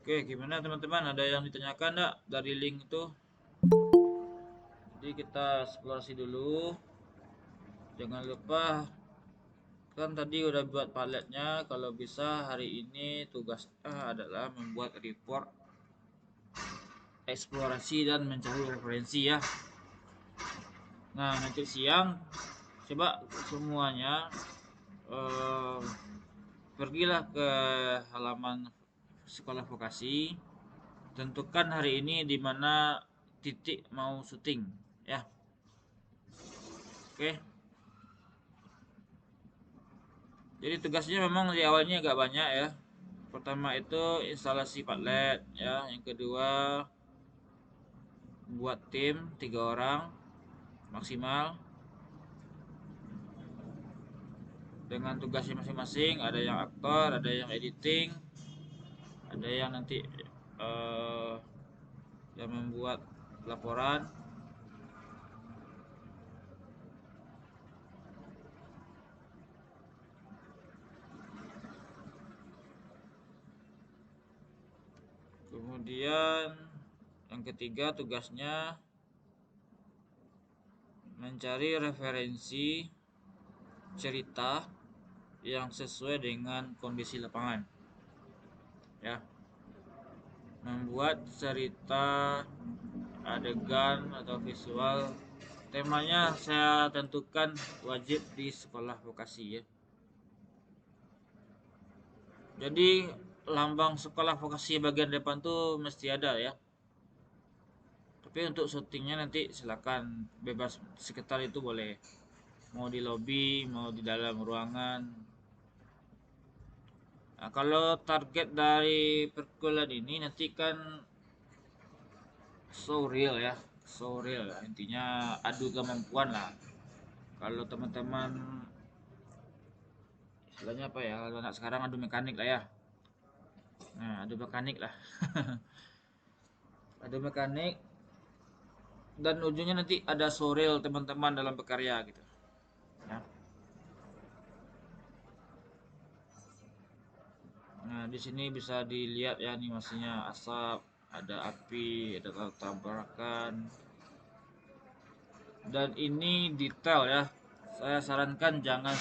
Oke, gimana teman-teman? Ada yang ditanyakan enggak dari link itu? Jadi kita eksplorasi dulu. Jangan lupa kan tadi udah buat paletnya. Kalau bisa hari ini tugasnya adalah membuat report eksplorasi dan mencari referensi ya. Nah, nanti siang coba semuanya pergilah ke halaman sekolah vokasi. Tentukan hari ini di mana titik mau syuting ya. Oke. Jadi tugasnya memang di awalnya agak banyak ya. Pertama itu instalasi Padlet ya. Yang kedua buat tim 3 orang maksimal dengan tugasnya masing-masing. Ada yang aktor, ada yang editing, ada yang nanti yang membuat laporan. Kemudian yang ketiga tugasnya mencari referensi cerita yang sesuai dengan kondisi lapangan ya, membuat cerita adegan atau visual. Temanya saya tentukan wajib di sekolah vokasi ya. Jadi lambang sekolah vokasi bagian depan tuh mesti ada ya. Tapi untuk syutingnya nanti silakan bebas sekitar itu boleh. Mau di lobi, mau di dalam ruangan. Nah, kalau target dari perkuliahan ini nanti kan so real ya, so real ya. Intinya adu kemampuan lah. Kalau teman-teman istilahnya apa ya, kalau anak sekarang adu mekanik lah ya. Nah, adu mekanik lah. Adu mekanik dan ujungnya nanti ada so real teman-teman dalam berkarya gitu ya. Nah, di sini bisa dilihat ya animasinya, asap, ada api, ada tabrakan. Dan ini detail ya. Saya sarankan jangan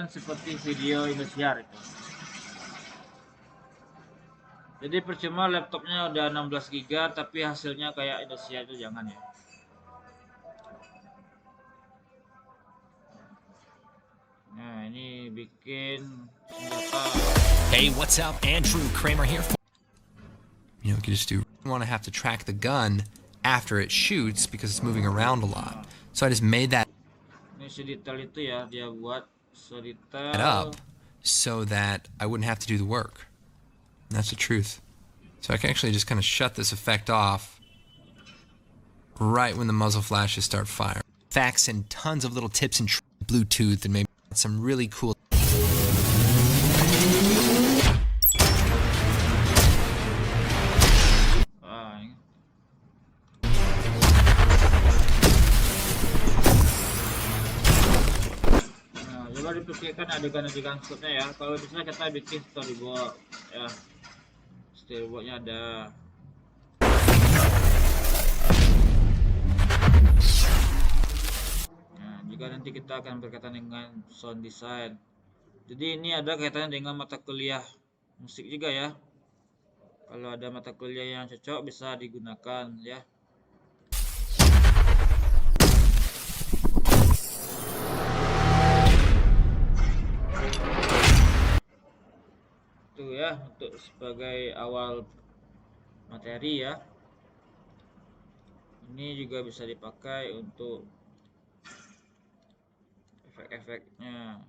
seperti video Indosiar itu. Jadi percuma laptopnya udah 16 GB tapi hasilnya kayak Indosiar itu jangan ya. Nah, ini bikin senjata. Hey, what's up? Andrew Kramer here. You know, we could just do. I want to have to track the gun after it shoots because it's moving around a lot. So I just made that Ini sedetail itu ya, dia buat sedetail up so that I wouldn't have to do the work. And that's the truth. So I can actually just kind of shut this effect off right when the muzzle flashes start firing. Facts and tons of little tips and Bluetooth and maybe some really cool. Coba dipikirkan adegan-adegan shootnya ya. Kalau misalnya kita bikin storyboard ya, storyboardnya ada. Nah, juga nanti kita akan berkaitan dengan sound design. Jadi ini ada kaitannya dengan mata kuliah musik juga ya. Kalau ada mata kuliah yang cocok bisa digunakan ya. Itu ya untuk sebagai awal materi ya. Ini juga bisa dipakai untuk efek-efeknya.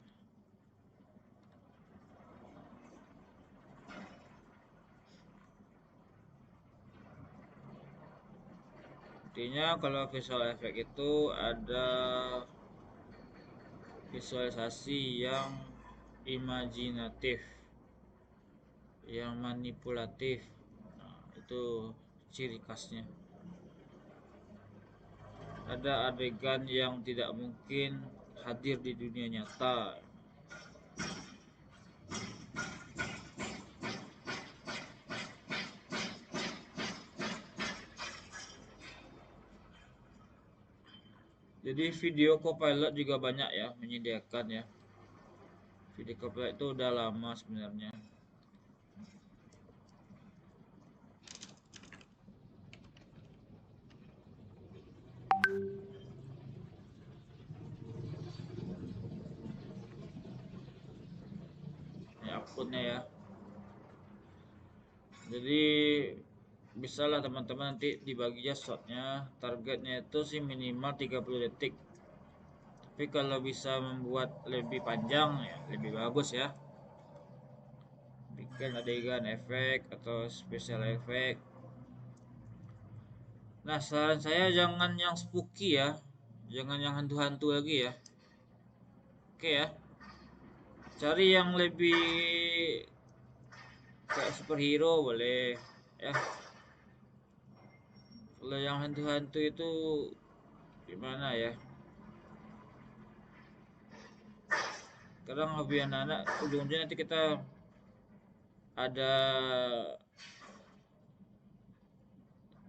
Intinya kalau visual effect itu ada visualisasi yang imajinatif, yang manipulatif. Nah, itu ciri khasnya. Ada adegan yang tidak mungkin hadir di dunia nyata. Jadi video Copilot juga banyak ya menyediakan ya. Video Copilot itu udah lama sebenarnya. Ini akunnya ya. Jadi bisalah teman-teman nanti dibagi ya shotnya. Targetnya itu sih minimal 30 detik. Tapi kalau bisa membuat lebih panjang ya lebih bagus ya. Bikin adegan efek atau special efek. Nah, saran saya jangan yang spooky ya. Jangan yang hantu-hantu lagi ya. Oke ya. Cari yang lebih kayak superhero boleh ya. Kalau yang hantu-hantu itu gimana ya? Kadang hobi anak-anak ujung-ujungnya nanti kita ada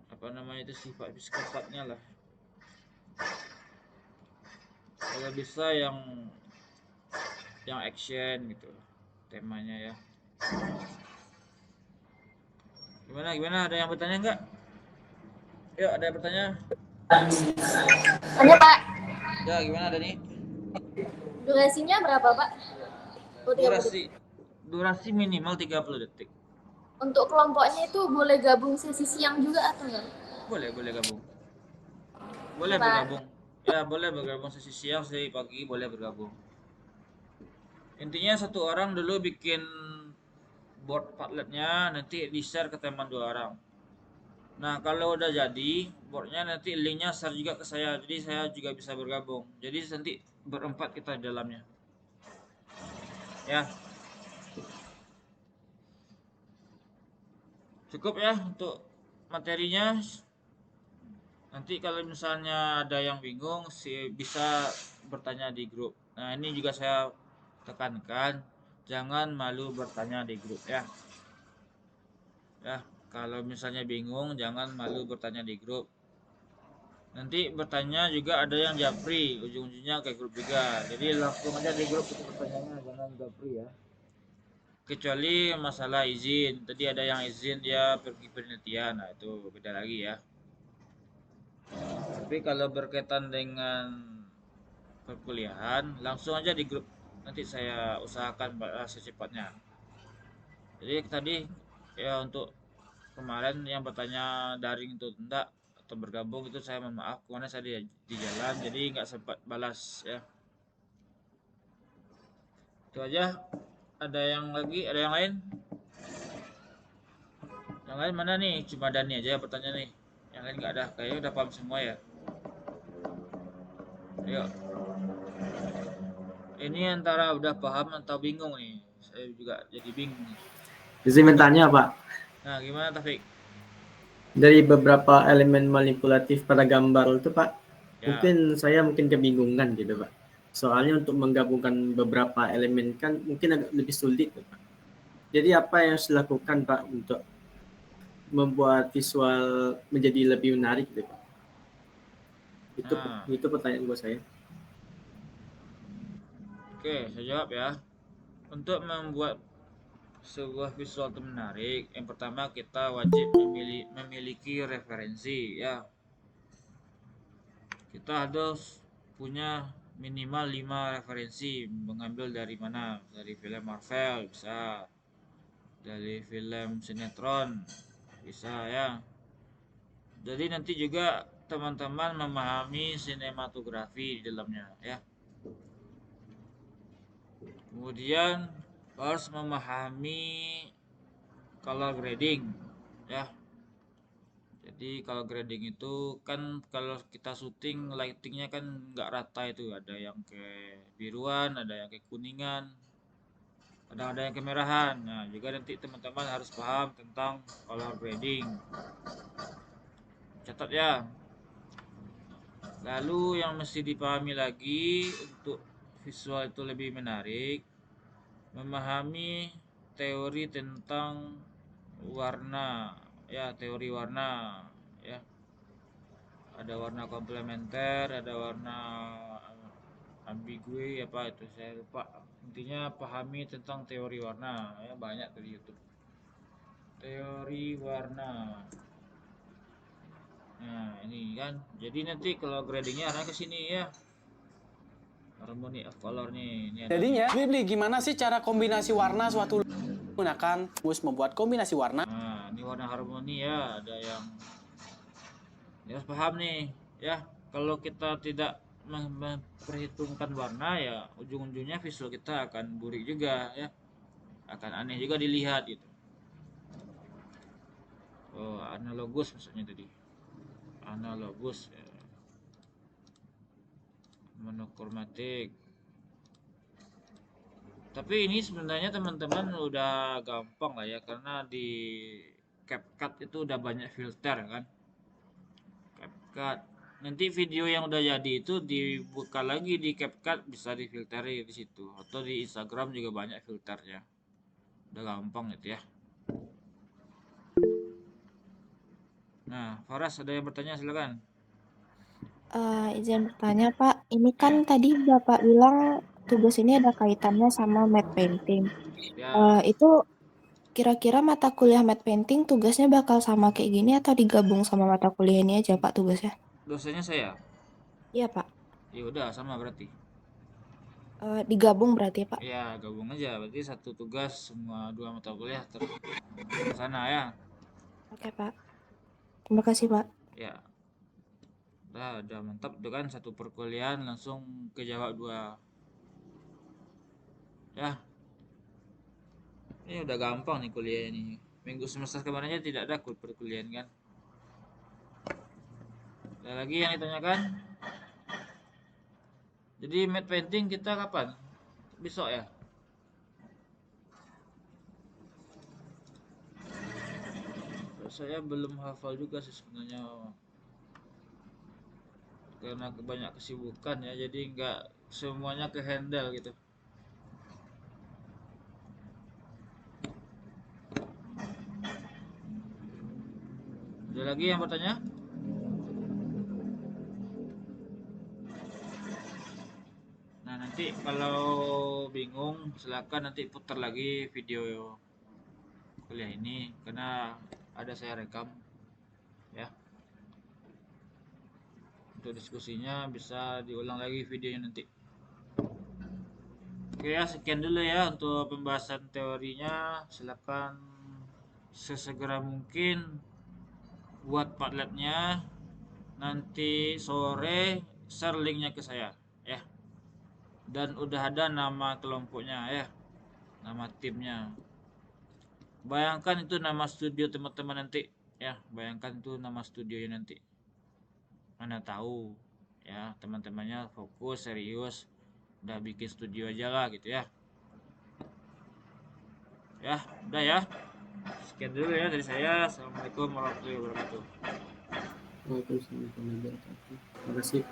apa namanya itu sifat psikopatnya lah. Kalau bisa yang action gitu temanya ya. Gimana gimana ada yang bertanya nggak? Yuk ada yang bertanya? Ada Pak, Ya gimana ada nih? durasinya berapa Pak? Oh, 30 Durasi detik. durasi minimal 30 detik. Untuk kelompoknya itu boleh gabung sesi siang juga atau enggak? Boleh gabung. Boleh Iya Pak. bergabung. Ya boleh bergabung sesi siang, sesi pagi boleh bergabung. Intinya satu orang dulu bikin board Padletnya, nanti di share ke teman 2 orang. Nah kalau udah jadi boardnya nanti linknya share juga ke saya, jadi saya juga bisa bergabung. Jadi nanti berempat kita di dalamnya. Ya cukup ya untuk materinya. Nanti kalau misalnya ada yang bingung sih bisa bertanya di grup. Nah ini juga saya tekankan, jangan malu bertanya di grup ya. Ya, kalau misalnya bingung jangan malu bertanya di grup. Nanti bertanya juga ada yang japri, ujung-ujungnya ke grup juga. Jadi langsung aja di grup itu pertanyaannya, jangan japri ya. Kecuali masalah izin, tadi ada yang izin dia pergi penelitian, nah itu beda lagi ya. Tapi kalau berkaitan dengan perkuliahan, langsung aja di grup. Nanti saya usahakan balas secepatnya. Jadi tadi ya untuk kemarin yang bertanya daring itu enggak atau bergabung itu saya mohon maaf karena saya di jalan jadi nggak sempat balas ya. Itu aja. Ada yang lagi? Ada yang lain? Yang lain mana nih? Cuma Dani aja yang bertanya nih. Yang lain nggak ada. Kayaknya udah paham semua ya. Ayo. Ini antara udah paham atau bingung nih. Saya juga jadi bingung nih. Izin bertanya Pak, Nah, gimana Taufik? dari beberapa elemen manipulatif pada gambar itu Pak, Ya. saya mungkin kebingungan gitu Pak. Soalnya untuk menggabungkan beberapa elemen kan mungkin agak lebih sulit Pak. Jadi apa yang harus dilakukan Pak untuk membuat visual menjadi lebih menarik gitu Pak? Nah, Itu pertanyaan buat saya. oke, saya jawab ya. Untuk membuat sebuah visual itu menarik, yang pertama kita wajib memiliki referensi ya. Kita harus punya minimal 5 referensi, mengambil dari mana? Dari film Marvel bisa, dari film sinetron bisa ya. Jadi nanti juga teman-teman memahami sinematografi di dalamnya ya. Kemudian harus memahami color grading ya. Jadi kalau grading itu kan kalau kita syuting lightingnya kan nggak rata, itu ada yang ke biruan, ada yang ke kuningan, kadang ada yang kemerahan. Nah juga nanti teman-teman harus paham tentang color grading, catat ya. Lalu yang mesti dipahami lagi untuk visual itu lebih menarik, memahami teori tentang warna ya, teori warna ya. Ada warna komplementer, ada warna ambigu, apa itu saya lupa. Intinya pahami tentang teori warna ya, banyak dari YouTube. Teori warna. Nah, ini kan. Jadi nanti kalau gradingnya arah ke sini ya. Harmony of color nih. Ini ada Jadinya, Bibli, gimana sih cara kombinasi warna suatu gunakan mus membuat kombinasi warna? Nah, ini warna harmoni ya, ada yang harus paham nih ya. Kalau kita tidak memperhitungkan warna ya, ujung-ujungnya visual kita akan burik juga ya, akan aneh juga dilihat gitu. Oh, analogus maksudnya tadi, analogus ya. Monokromatik. Tapi ini sebenarnya teman-teman udah gampang lah ya, karena di CapCut itu udah banyak filter kan. CapCut. Nanti video yang udah jadi itu dibuka lagi di CapCut, bisa difilteri di situ, atau di Instagram juga banyak filternya. Udah gampang gitu ya. Nah, Faras ada yang bertanya, silakan. Izin bertanya Pak, ini kan tadi Bapak bilang tugas ini ada kaitannya sama matte painting. Ya, Itu kira-kira mata kuliah matte painting tugasnya bakal sama kayak gini atau digabung sama mata kuliah ini aja Pak tugasnya? dosennya saya. Iya Pak. Ya udah sama berarti. Digabung berarti ya Pak? Ya, gabung aja. Berarti satu tugas semua dua mata kuliah terus ke sana ya. Oke Pak. Terima kasih Pak. Ya, udah mantap tuh kan, satu perkuliahan langsung kejawab dua. Ya, ini udah gampang nih kuliah ini. Minggu semester kemarinnya tidak ada perkuliahan kan. Ada lagi yang ditanyakan? Jadi matte painting kita kapan? Besok ya? Saya belum hafal juga sih sebenarnya, karena banyak kesibukan ya, jadi nggak semuanya ke handle gitu. Ada lagi yang bertanya? Nah, nanti kalau bingung silakan nanti putar lagi video kuliah ini, karena ada saya rekam ya. Untuk diskusinya bisa diulang lagi videonya nanti. Oke ya, sekian dulu ya untuk pembahasan teorinya. Silakan sesegera mungkin buat Padletnya. Nanti sore share linknya ke saya ya. Dan udah ada nama kelompoknya ya, nama timnya. Bayangkan itu nama studio teman-teman nanti ya, bayangkan itu nama studionya nanti. Mana tahu ya, teman-temannya fokus serius, udah bikin studio aja lah gitu ya. Ya, udah ya. Sekian dulu ya dari saya. Assalamualaikum warahmatullahi wabarakatuh. Waalaikumsalam warahmatullahi wabarakatuh. Terima kasih.